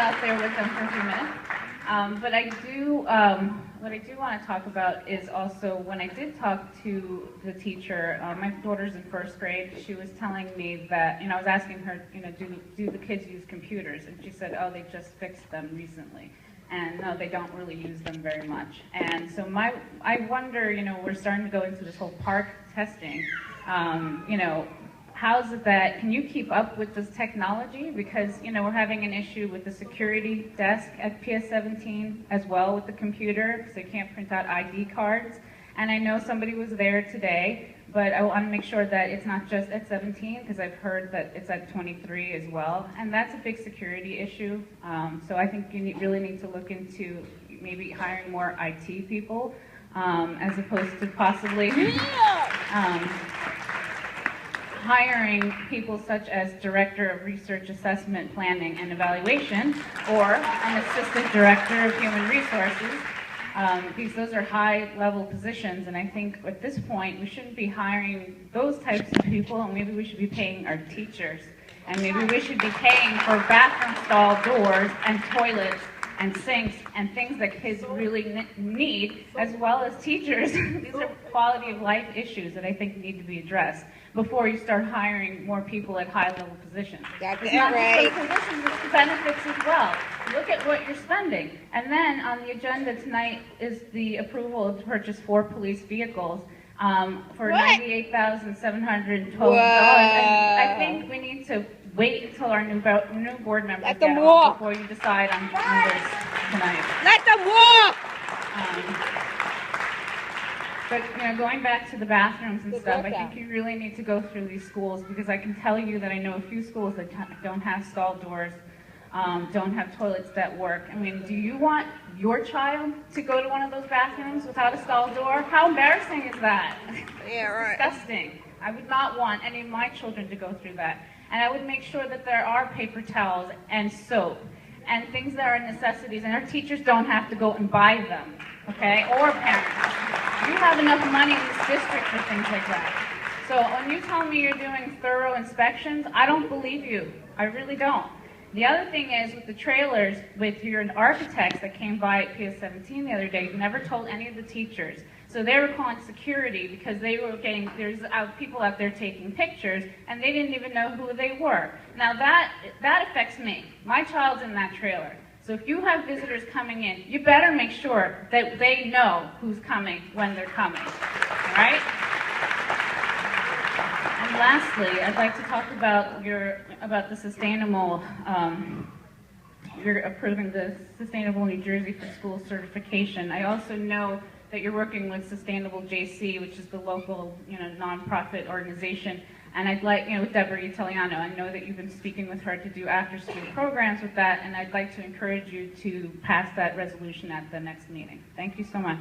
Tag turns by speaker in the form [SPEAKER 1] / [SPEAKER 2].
[SPEAKER 1] out there with them for a few minutes. But what I do want to talk about is also when I did talk to the teacher, my daughter's in first grade, she was telling me that, I was asking her, do the kids use computers? And she said, oh, they just fixed them recently. And no, they don't really use them very much. And so I wonder, we're starting to go into this whole park testing, how's it that, can you keep up with this technology? Because, we're having an issue with the security desk at PS17 as well with the computer, because they can't print out ID cards. And I know somebody was there today, but I want to make sure that it's not just at 17, because I've heard that it's at 23 as well. And that's a big security issue. So I think you really need to look into maybe hiring more IT people, as opposed to possibly hiring people such as Director of Research Assessment, Planning, and Evaluation, or an Assistant Director of Human Resources, because those are high-level positions, and I think at this point we shouldn't be hiring those types of people, and maybe we should be paying our teachers, and maybe we should be paying for bathroom stall doors and toilets and sinks and things that kids really need, as well as teachers. These are quality of life issues that I think need to be addressed before you start hiring more people at high-level positions.
[SPEAKER 2] That's
[SPEAKER 1] it's not
[SPEAKER 2] right.
[SPEAKER 1] just those positions, it's the benefits as well. Look at what you're spending. And then on the agenda tonight is the approval to purchase 4 police vehicles for $98,712. And I think we need to wait until our new board members
[SPEAKER 2] Let
[SPEAKER 1] get
[SPEAKER 2] them
[SPEAKER 1] on
[SPEAKER 2] walk.
[SPEAKER 1] before you decide on this tonight.
[SPEAKER 2] Let them walk!
[SPEAKER 1] But going back to the bathrooms and
[SPEAKER 2] Good
[SPEAKER 1] stuff, I
[SPEAKER 2] workout.
[SPEAKER 1] think you really need to go through these schools, because I can tell you that I know a few schools that don't have stall doors, don't have toilets that work. I mean, do you want your child to go to one of those bathrooms without a stall door? How embarrassing is that?
[SPEAKER 2] Yeah, right.
[SPEAKER 1] It's disgusting. I would not want any of my children to go through that. And I would make sure that there are paper towels and soap and things that are necessities, and our teachers don't have to go and buy them, okay? Or parents. You have enough money in this district for things like that. So when you tell me you're doing thorough inspections, I don't believe you. I really don't. The other thing is with the trailers, with your architects that came by at PS17 the other day, you never told any of the teachers. So they were calling security because they were getting, there's people out there taking pictures, and they didn't even know who they were. Now that affects me. My child's in that trailer. So if you have visitors coming in, you better make sure that they know who's coming when they're coming, all right? And lastly, I'd like to talk about the sustainable, you're approving the Sustainable New Jersey for School certification. I also know that you're working with Sustainable JC, which is the local, nonprofit organization. And I'd like, with Deborah Italiano, I know that you've been speaking with her to do after-school programs with that, and I'd like to encourage you to pass that resolution at the next meeting. Thank you so much.